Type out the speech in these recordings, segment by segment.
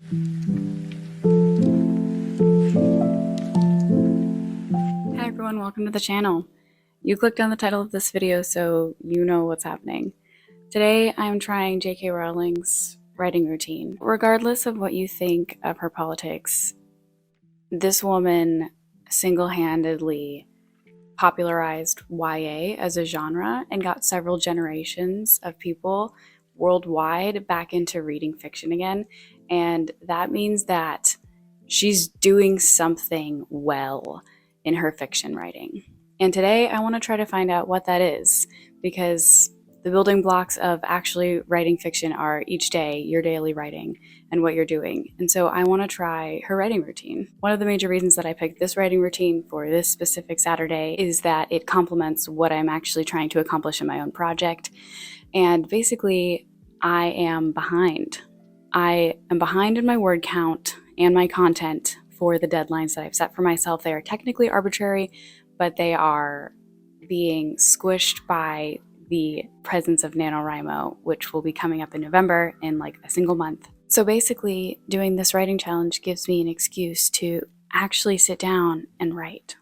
Hi everyone, welcome to the channel. You clicked on the title of this video, so you know what's happening. Today I'm trying JK Rowling's writing routine. Regardless of what you think of her politics, this woman single-handedly popularized YA as a genre and got several generations of people worldwide back into reading fiction again. And that means that she's doing something well in her fiction writing. And today I want to try to find out what that is, because the building blocks of actually writing fiction are each day, your daily writing, and what you're doing. And so I want to try her writing routine. One of the major reasons that I picked this writing routine for this specific Saturday is that it complements what I'm actually trying to accomplish in my own project. And basically, I am behind. I am behind in my word count and my content for the deadlines that I've set for myself. They are technically arbitrary, but they are being squished by the presence of NaNoWriMo, which will be coming up in November in like a single month. So basically, doing this writing challenge gives me an excuse to actually sit down and write.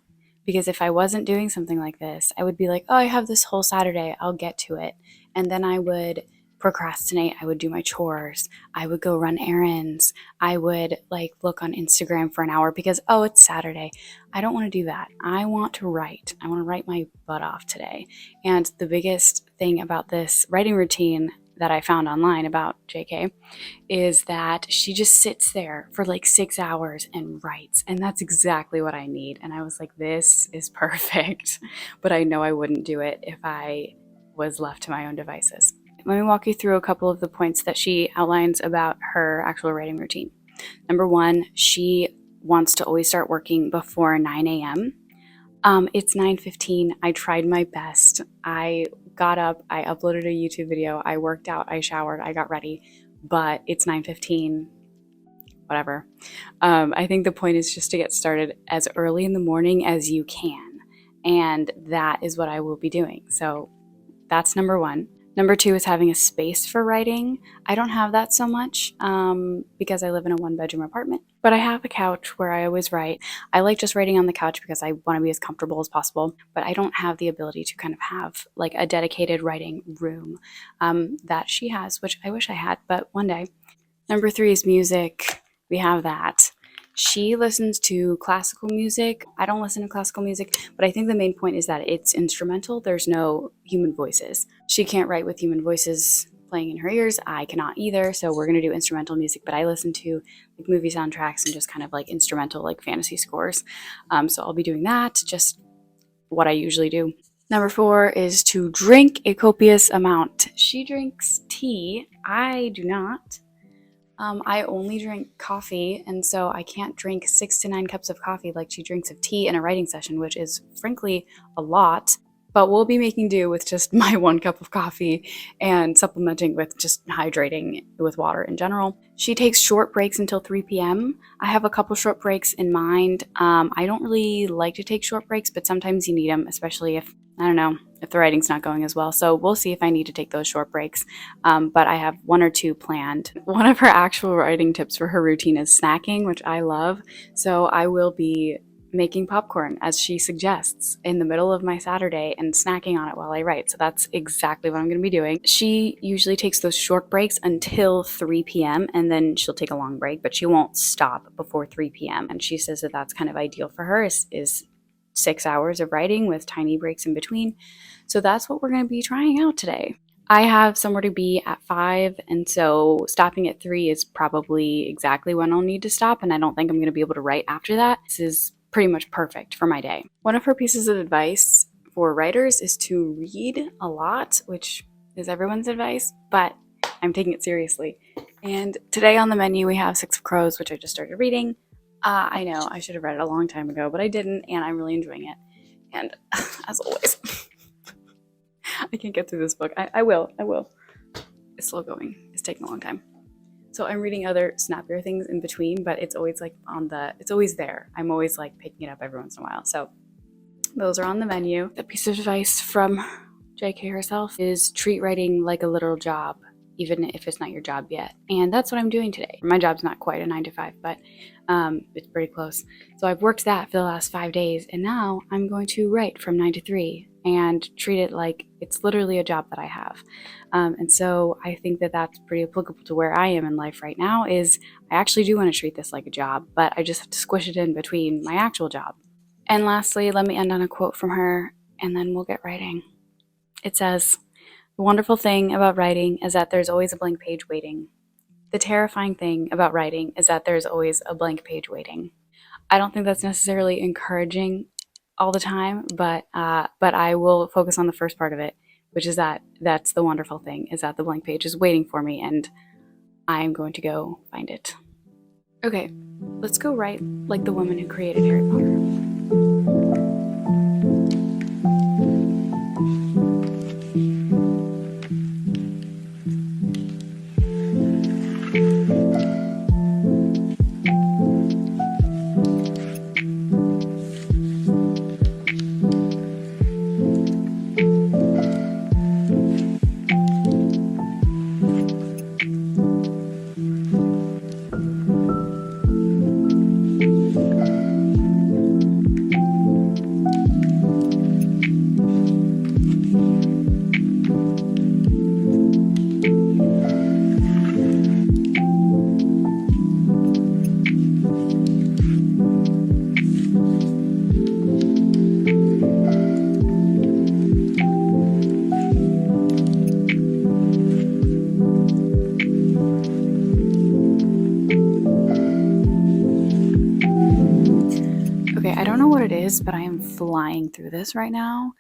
Because if I wasn't doing something like this, I would be like, oh, I have this whole Saturday, I'll get to it. And then I would procrastinate. I would do my chores. I would go run errands. I would look on Instagram for an hour because, oh, it's Saturday. I don't want to do that. I want to write. I want to write my butt off today. And the biggest thing about this writing routine that I found online about JK is that she just sits there for like 6 hours and writes. And that's exactly what I need. And I was like, this is perfect. But I know I wouldn't do it if I was left to my own devices. Let me walk you through a couple of the points that she outlines about her actual writing routine. Number one, she wants to always start working before 9 a.m. It's 9:15. I tried my best. I got up, I uploaded a YouTube video, I worked out, I showered, I got ready, but it's 9:15, whatever. I think the point is just to get started as early in the morning as you can. And that is what I will be doing. So that's number one. Number two is having a space for writing. I don't have that so much because I live in a one-bedroom apartment, but I have a couch where I always write. I like just writing on the couch because I want to be as comfortable as possible, but I don't have the ability to kind of have like a dedicated writing room that she has, which I wish I had, but one day. Number three is music. We have that. She listens to classical music. I don't listen to classical music, but I think the main point is that it's instrumental. There's no human voices. She can't write with human voices playing in her ears. I cannot either. So we're going to do instrumental music, but I listen to like movie soundtracks and just kind of like instrumental, like fantasy scores. So I'll be doing that, just what I usually do. Number four is to drink a copious amount. She drinks tea. I do not. I only drink coffee, and so I can't drink 6 to 9 cups of coffee like she drinks of tea in a writing session, which is frankly a lot, but we'll be making do with just my 1 cup of coffee and supplementing with just hydrating with water in general. She takes short breaks until 3 p.m. I have a couple short breaks in mind. I don't really like to take short breaks, but sometimes you need them, especially if, I don't know, if the writing's not going as well. So we'll see if I need to take those short breaks. But I have 1 or 2 planned. One of her actual writing tips for her routine is snacking, which I love. So I will be making popcorn, as she suggests, in the middle of my Saturday and snacking on it while I write. So that's exactly what I'm going to be doing. She usually takes those short breaks until 3 p.m. and then she'll take a long break, but she won't stop before 3 p.m. And she says that that's kind of ideal for her is 6 hours of writing with tiny breaks in between. So that's what we're going to be trying out today. I have somewhere to be at 5, and so stopping at 3 is probably exactly when I'll need to stop, and I don't think I'm going to be able to write after that. This is pretty much perfect for my day. One of her pieces of advice for writers is to read a lot, which is everyone's advice, but I'm taking it seriously. And today on the menu we have Six of Crows, which I just started reading. I know I should have read it a long time ago, but I didn't, and I'm really enjoying it. And as always, I can't get through this book. I will. It's slow going. It's taking a long time. So I'm reading other snappier things in between, but it's always like it's always there. I'm always like picking it up every once in a while. So those are on the menu. The piece of advice from JK herself is treat writing like a literal job. even if it's not your job yet. And that's what I'm doing today. My job's not quite a 9 to 5, but it's pretty close. So I've worked that for the last 5 days, and now I'm going to write from 9 to 3 and treat it like it's literally a job that I have. And so I think that that's pretty applicable to where I am in life right now. Is I actually do want to treat this like a job, but I just have to squish it in between my actual job. And lastly, let me end on a quote from her, and then we'll get writing. It says, "The wonderful thing about writing is that there's always a blank page waiting. The terrifying thing about writing is that there's always a blank page waiting." I don't think that's necessarily encouraging all the time, but I will focus on the first part of it, which is that that's the wonderful thing, is that the blank page is waiting for me, and I'm going to go find it. Okay, let's go write like the woman who created Harry Potter. Okay, I don't know what it is, but I am flying through this right now.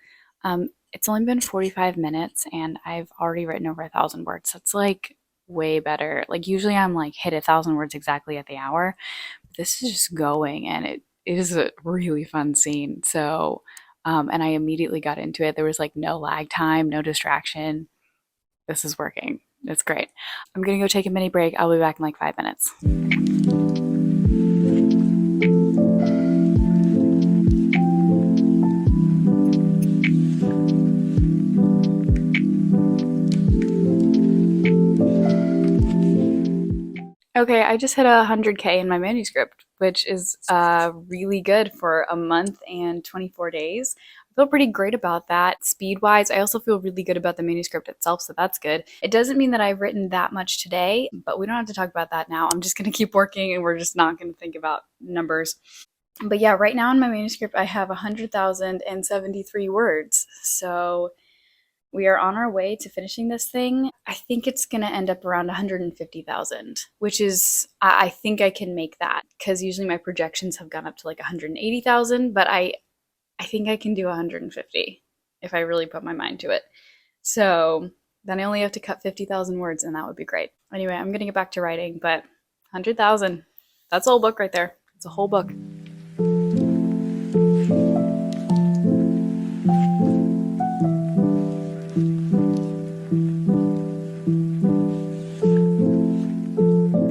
It's only been 45 minutes and I've already written over 1,000 words. That's like way better. Like usually I'm like hit 1,000 words exactly at the hour. But this is just going, and it is a really fun scene. So, and I immediately got into it. There was like no lag time, no distraction. This is working. It's great. I'm gonna go take a mini break. I'll be back in like 5 minutes. Okay, I just hit 100K in my manuscript, which is really good for a month and 24 days. I feel pretty great about that. Speed-wise, I also feel really good about the manuscript itself, so that's good. It doesn't mean that I've written that much today, but we don't have to talk about that now. I'm just going to keep working, and we're just not going to think about numbers. But yeah, right now in my manuscript, I have 100,073 words. So we are on our way to finishing this thing. I think it's going to end up around 150,000, which is, I think I can make that, because usually my projections have gone up to like 180,000, but I think I can do 150 if I really put my mind to it. So then I only have to cut 50,000 words, and that would be great. Anyway, I'm going to get back to writing, but 100,000, that's a whole book right there. It's a whole book.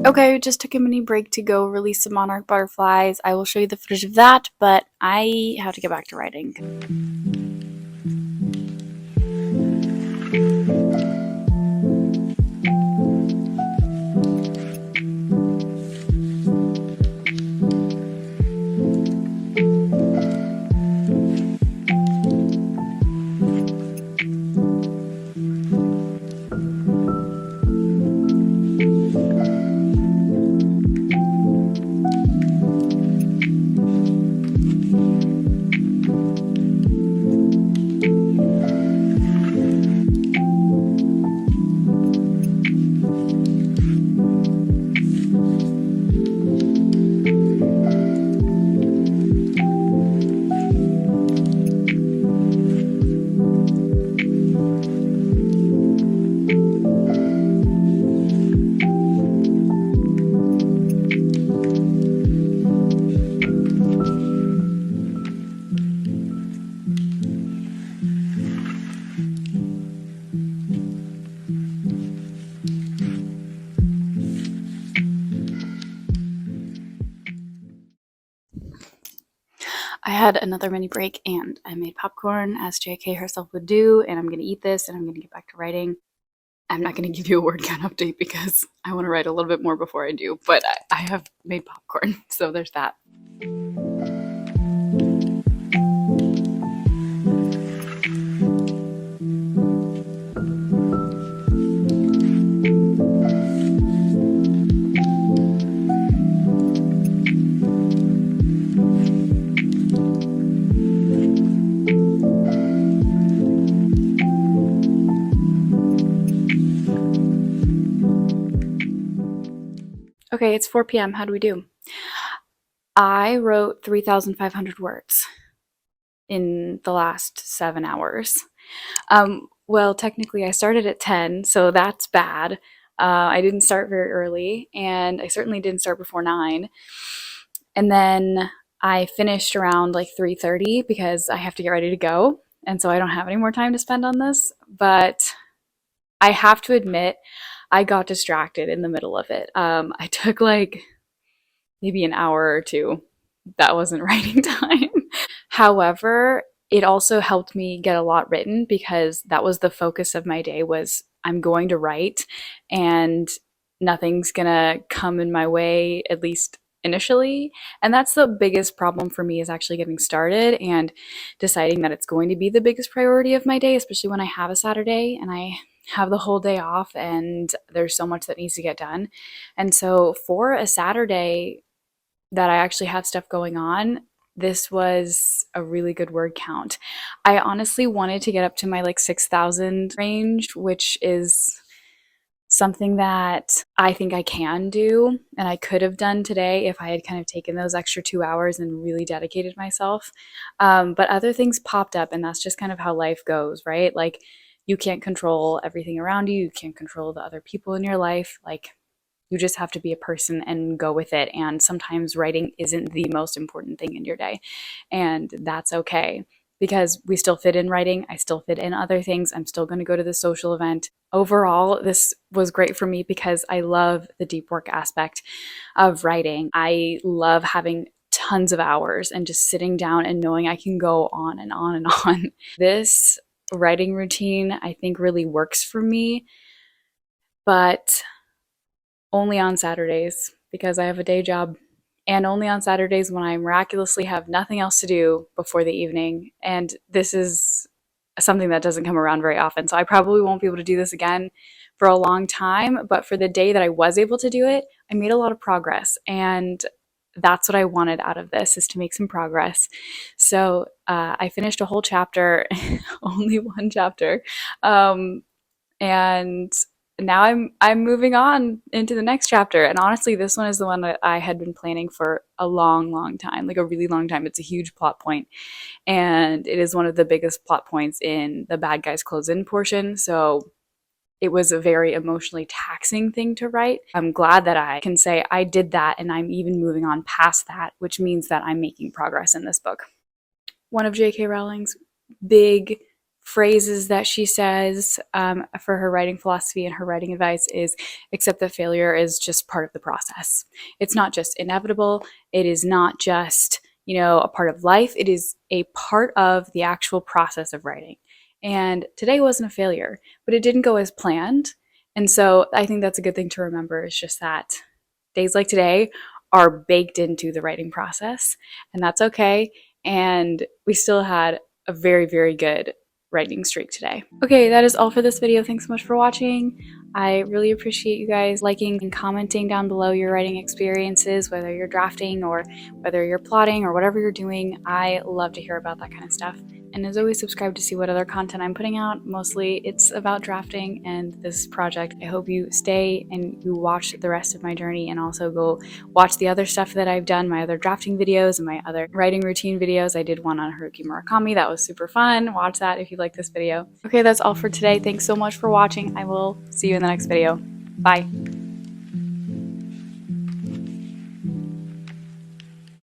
Okay, just took a mini break to go release some monarch butterflies. I will show you the footage of that, but I have to get back to writing. I had another mini break and I made popcorn as JK herself would do, and I'm gonna eat this and I'm gonna get back to writing. I'm not going to give you a word count update because I want to write a little bit more before I do, but I have made popcorn, so there's that. Okay, it's 4 p.m. How do we do? I wrote 3,500 words in the last 7 hours. Well, technically I started at 10, so that's bad. I didn't start very early, and I certainly didn't start before 9. And then I finished around like 3:30 because I have to get ready to go, and so I don't have any more time to spend on this. But I have to admit, I got distracted in the middle of it. I took like maybe an hour or two. That wasn't writing time. However, it also helped me get a lot written because that was the focus of my day was I'm going to write and nothing's gonna come in my way, at least initially. And that's the biggest problem for me is actually getting started and deciding that it's going to be the biggest priority of my day, especially when I have a Saturday and I have the whole day off and there's so much that needs to get done. And so for a Saturday that I actually have stuff going on, this was a really good word count. I honestly wanted to get up to my like 6,000 range, which is something that I think I can do and I could have done today if I had kind of taken those extra 2 hours and really dedicated myself. But other things popped up, and that's just kind of how life goes, right? Like, you can't control everything around you, you can't control the other people in your life. Like, you just have to be a person and go with it. And sometimes writing isn't the most important thing in your day. And that's okay because we still fit in writing. I still fit in other things. I'm still going to go to the social event. Overall, this was great for me because I love the deep work aspect of writing. I love having tons of hours and just sitting down and knowing I can go on and on and on. This writing routine, I think, really works for me, but only on Saturdays because I have a day job, and only on Saturdays when I miraculously have nothing else to do before the evening. And this is something that doesn't come around very often. So I probably won't be able to do this again for a long time. But for the day that I was able to do it, I made a lot of progress. And that's what I wanted out of this, is to make some progress. So I finished a whole chapter, only one chapter. And now I'm moving on into the next chapter. And honestly, this one is the one that I had been planning for a long time, like a really long time. It's a huge plot point, and it is one of the biggest plot points in the bad guys close in portion. So it was a very emotionally taxing thing to write. I'm glad that I can say I did that, and I'm even moving on past that, which means that I'm making progress in this book. One of JK Rowling's big phrases that she says for her writing philosophy and her writing advice is accept that failure is just part of the process. It's not just inevitable. It is not just, a part of life. It is a part of the actual process of writing. And today wasn't a failure, but it didn't go as planned. And so I think that's a good thing to remember, is just that days like today are baked into the writing process, and that's okay. And we still had a very good writing streak today. Okay, that is all for this video. Thanks so much for watching. I really appreciate you guys liking and commenting down below your writing experiences, whether you're drafting or whether you're plotting or whatever you're doing. I love to hear about that kind of stuff. And as always, subscribe to see what other content I'm putting out. Mostly it's about drafting and this project. I hope you stay and you watch the rest of my journey, and also go watch the other stuff that I've done, my other drafting videos and my other writing routine videos. I did one on Haruki Murakami. That was super fun. Watch that if you like this video. Okay, that's all for today. Thanks so much for watching. I will see you in the next video. Bye.